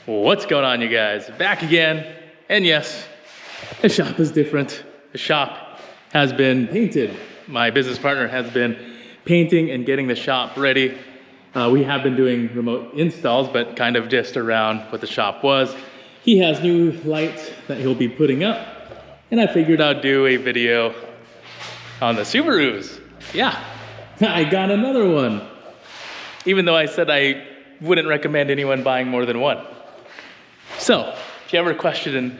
What's going on, you guys? Back again, and yes, the shop is different. The shop has been painted. My business partner has been painting and getting the shop ready. We have been doing remote installs, but kind of just around what the shop was. He has new lights that he'll be putting up, and I figured I'd do a video on the Subarus. Yeah, I got another one. Even though I said I wouldn't recommend anyone buying more than one. So, if you ever question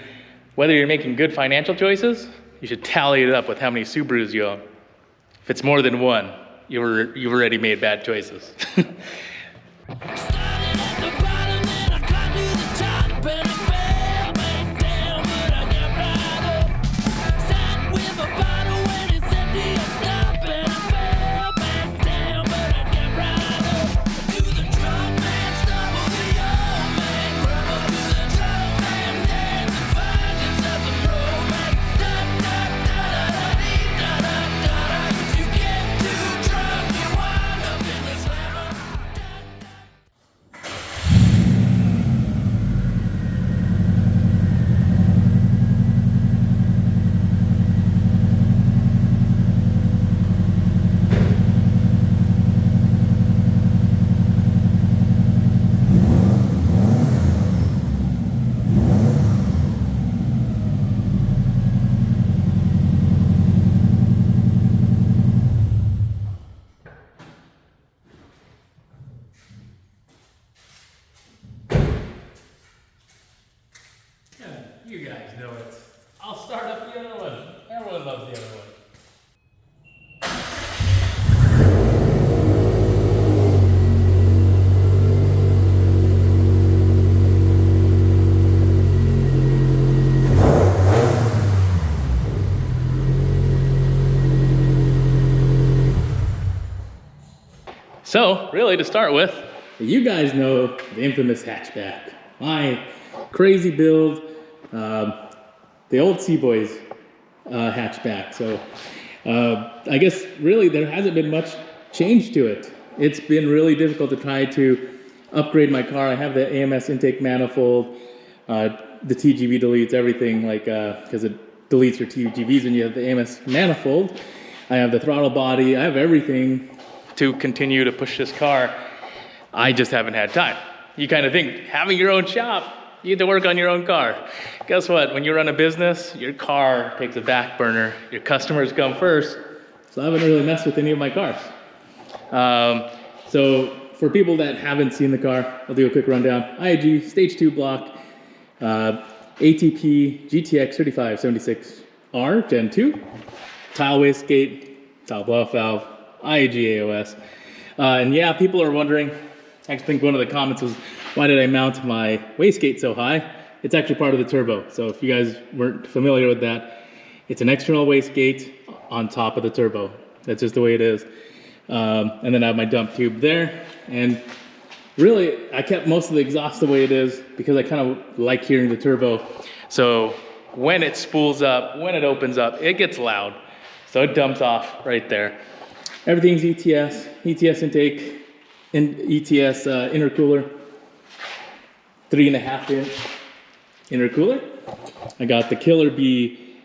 whether you're making good financial choices, you should tally it up with how many Subarus you own. If it's more than one, you've already made bad choices. You guys know it. I'll start up the other one. Everyone loves the other one. So, really to start with, you guys know the infamous hatchback. My crazy build. The old Seaboys hatchback. So I guess really there hasn't been much change to it. It's been really difficult to try to upgrade my car. I have the AMS intake manifold, the TGV deletes everything, like because it deletes your TGVs when you have the AMS manifold. I have the throttle body. I have everything to continue to push this car. I just haven't had time. You kind of think having your own shop, you get to work on your own car. Guess what? When you run a business, your car takes a back burner. Your customers come first. So I haven't really messed with any of my cars. So for people that haven't seen the car, I'll do a quick rundown. IAG Stage 2 block, ATP GTX 3576R Gen 2, tile wastegate, tile blow-off valve, IAG AOS. And yeah, people are wondering, I think one of the comments was, why did I mount my wastegate so high? It's actually part of the turbo. So if you guys weren't familiar with that, it's an external wastegate on top of the turbo. That's just the way it is. And then I have my dump tube there. And really, I kept most of the exhaust the way it is because I kind of like hearing the turbo. So when it spools up, when it opens up, it gets loud. So it dumps off right there. Everything's ETS intake, and ETS intercooler. 3.5-inch intercooler. I got the Killer Bee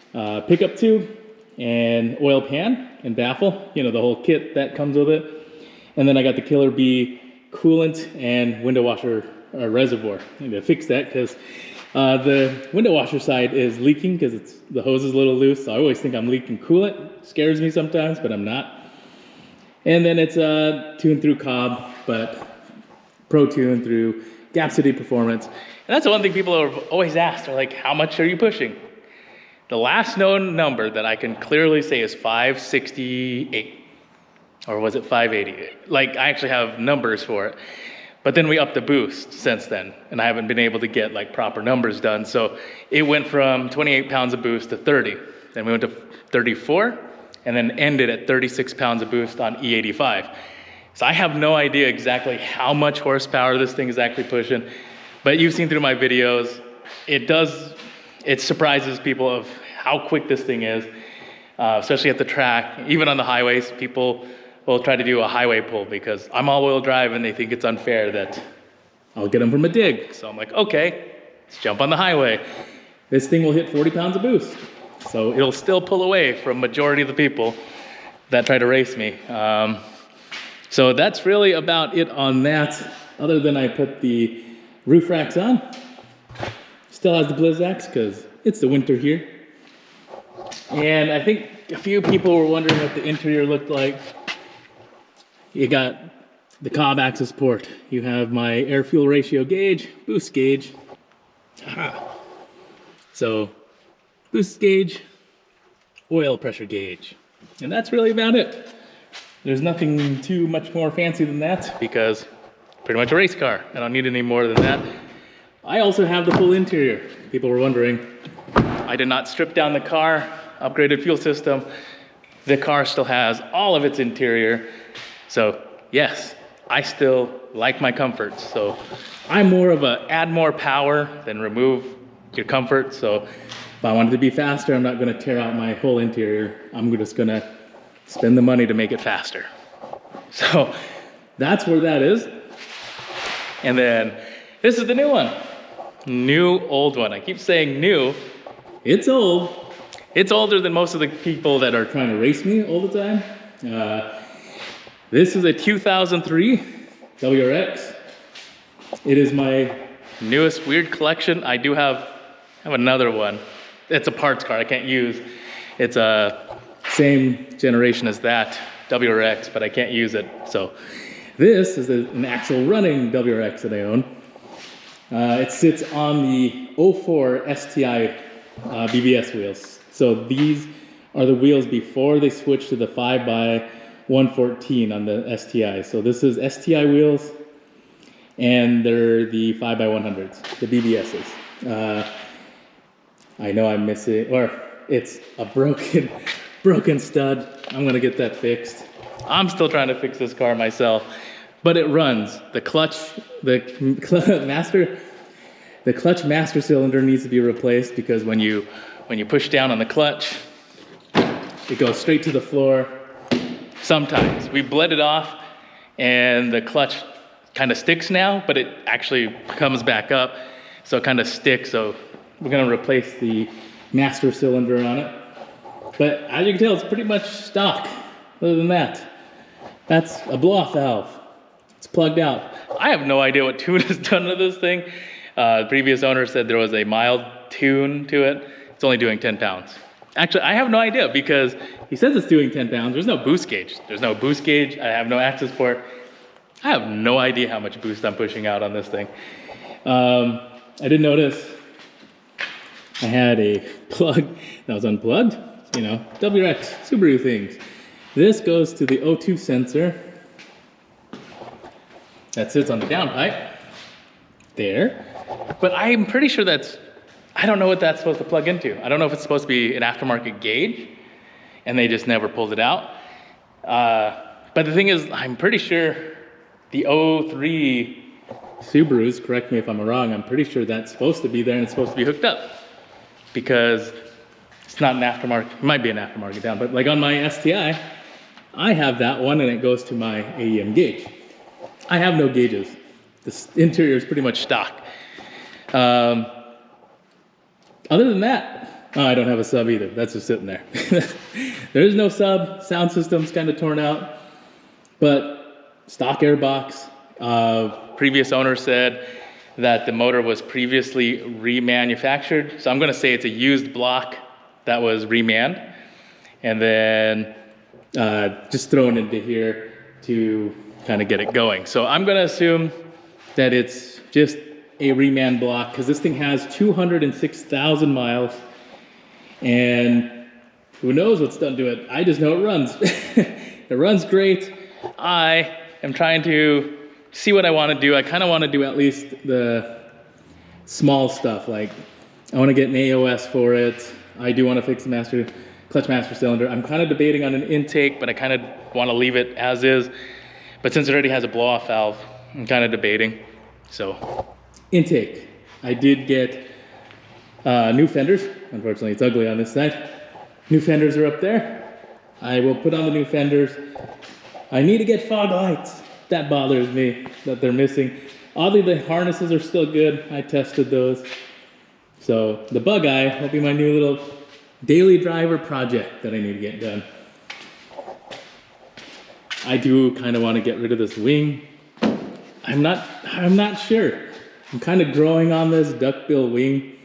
pickup tube and oil pan and baffle, you know, the whole kit that comes with it. And then I got the Killer Bee coolant and window washer reservoir. I need to fix that because the window washer side is leaking because the hose is a little loose. So I always think I'm leaking coolant. Scares me sometimes, but I'm not. And then it's tuned through Cobb, but Pro Tune through Gap City Performance. And that's the one thing people have always asked, are like, how much are you pushing? The last known number that I can clearly say is 568, or was it 580? Like, I actually have numbers for it. But then we upped the boost since then, and I haven't been able to get like proper numbers done. So it went from 28 pounds of boost to 30. Then we went to 34, and then ended at 36 pounds of boost on E85. So I have no idea exactly how much horsepower this thing is actually pushing, but you've seen through my videos, it surprises people of how quick this thing is, especially at the track. Even on the highways, people will try to do a highway pull because I'm all-wheel drive and they think it's unfair that I'll get them from a dig. So I'm like, okay, let's jump on the highway. This thing will hit 40 pounds of boost. So it'll still pull away from majority of the people that try to race me. So that's really about it on that, other than I put the roof racks on. Still has the Blizzaks because it's the winter here. And I think a few people were wondering what the interior looked like. You got the Cobb access port. You have my air fuel ratio gauge, boost gauge. Aha. So boost gauge, oil pressure gauge. And that's really about it. There's nothing too much more fancy than that because pretty much a race car. I don't need any more than that. I also have the full interior. People were wondering. I did not strip down the car, upgraded fuel system. The car still has all of its interior. So yes, I still like my comforts. So I'm more of a add more power than remove your comfort. So if I wanted to be faster, I'm not gonna tear out my whole interior. I'm just gonna spend the money to make it faster. So that's where that is. And then this is the new one. New, old one. I keep saying new. It's old. It's older than most of the people that are trying to race me all the time. This is a 2003 WRX. It is my newest weird collection. I have another one. It's a parts car I can't use. It's a same generation as that WRX, but I can't use it. So this is an actual running WRX that I own. It sits on the 04 STI BBS wheels. So these are the wheels before they switched to the 5x114 on the STI. So this is STI wheels, and they're the 5x100s, the BBSs. I know I'm missing, or it's a broken stud. I'm gonna get that fixed. I'm still trying to fix this car myself, but it runs. The clutch master cylinder needs to be replaced because when you push down on the clutch, it goes straight to the floor. Sometimes we bled it off and the clutch kind of sticks now, but it actually comes back up, so it kind of sticks. So we're gonna replace the master cylinder on it. But as you can tell, it's pretty much stock. Other than that, that's a blow-off valve. It's plugged out. I have no idea what tune is done to this thing. The previous owner said there was a mild tune to it. It's only doing 10 pounds. Actually, I have no idea because he says it's doing 10 pounds. There's no boost gauge. There's no boost gauge. I have no access port. I have no idea how much boost I'm pushing out on this thing. I did notice I had a plug that was unplugged. You know, WRX, Subaru things. This goes to the O2 sensor that sits on the downpipe there. But I'm pretty sure I don't know what that's supposed to plug into. I don't know if it's supposed to be an aftermarket gauge and they just never pulled it out. But the thing is, I'm pretty sure the 03 Subarus, correct me if I'm wrong, I'm pretty sure that's supposed to be there and it's supposed to be hooked up because it's not an aftermarket. It might be an aftermarket down, but like on my STI, I have that one and it goes to my AEM gauge. I have no gauges. The interior is pretty much stock. Other than that, I don't have a sub either. That's just sitting there. There is no sub. Sound system's kind of torn out, but stock airbox. Previous owner said that the motor was previously remanufactured. So I'm gonna say it's a used block that was remanned and then just thrown into here to kind of get it going. So I'm gonna assume that it's just a reman block because this thing has 206,000 miles and who knows what's done to it. I just know it runs. It runs great. I am trying to see what I want to do. I kind of want to do at least the small stuff. Like I want to get an AOS for it. I do want to fix the clutch master cylinder. I'm kind of debating on an intake, but I kind of want to leave it as is. But since it already has a blow-off valve, I'm kind of debating. So intake. I did get new fenders. Unfortunately, it's ugly on this side. New fenders are up there. I will put on the new fenders. I need to get fog lights. That bothers me that they're missing. Oddly, the harnesses are still good. I tested those. So the Bugeye will be my new little daily driver project that I need to get done. I do kind of want to get rid of this wing. I'm not sure. I'm kind of growing on this duckbill wing,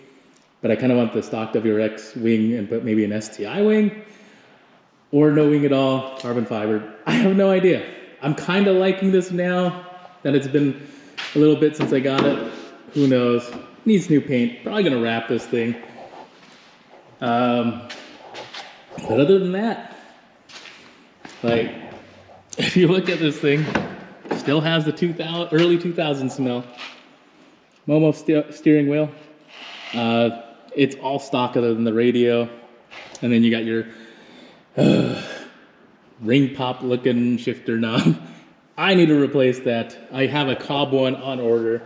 but I kind of want the stock WRX wing and put maybe an STI wing or no wing at all, carbon fiber. I have no idea. I'm kind of liking this now that it's been a little bit since I got it. Who knows? Needs new paint. Probably gonna wrap this thing. But other than that, like, if you look at this thing, still has the early 2000s smell. Momo steering wheel. It's all stock other than the radio. And then you got your ring pop looking shifter knob. I need to replace that. I have a Cobb one on order.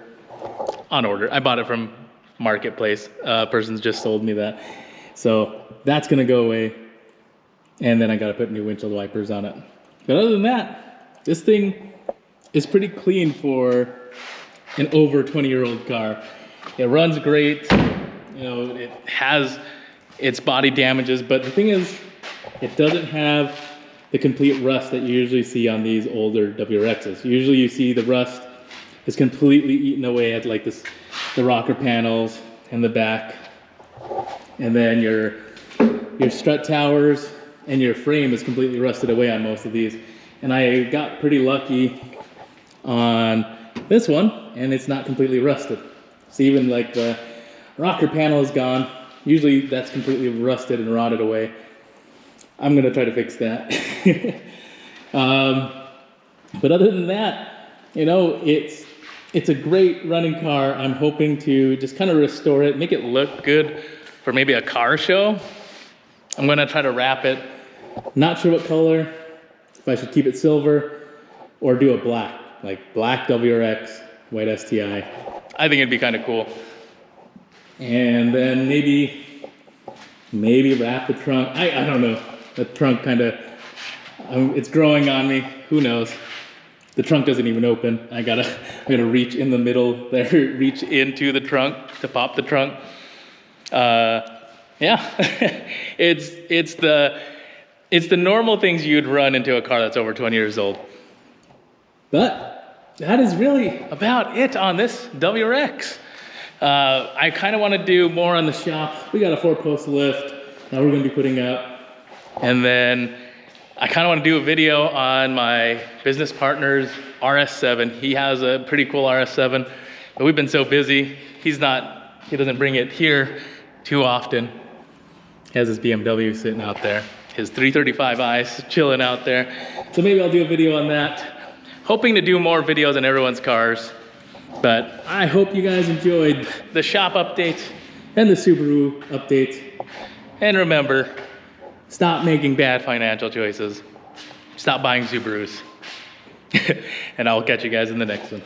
I bought it from Marketplace. Person's just sold me that. So that's gonna go away. And then I gotta put new windshield wipers on it. But other than that, this thing is pretty clean for an over 20-year-old car. It runs great. You know, it has its body damages, but the thing is, it doesn't have the complete rust that you usually see on these older WRXs. Usually you see the rust is completely eaten away at like this, the rocker panels and the back. And then your strut towers and your frame is completely rusted away on most of these. And I got pretty lucky on this one, and it's not completely rusted. So even like the rocker panel is gone. Usually that's completely rusted and rotted away. I'm gonna try to fix that. But other than that, you know, it's a great running car. I'm hoping to just kind of restore it, make it look good for maybe a car show. I'm gonna try to wrap it. Not sure what color, if I should keep it silver or do a black, like black WRX, white STI. I think it'd be kind of cool. And then maybe wrap the trunk. I don't know. The trunk kind of, it's growing on me. Who knows? The trunk doesn't even open. I gotta reach in the middle there, reach into the trunk to pop the trunk. Yeah, it's the normal things you'd run into a car that's over 20 years old. But that is really about it on this WRX. I kind of want to do more on the shop. We got a 4-post lift that we're going to be putting up. And then I kind of want to do a video on my business partner's RS7. He has a pretty cool RS7, but we've been so busy. He doesn't bring it here too often. He has his BMW sitting out there. His 335i chilling out there. So maybe I'll do a video on that. Hoping to do more videos on everyone's cars. But I hope you guys enjoyed the shop update and the Subaru update. And remember, stop making bad financial choices. Stop buying Subarus. And I'll catch you guys in the next one.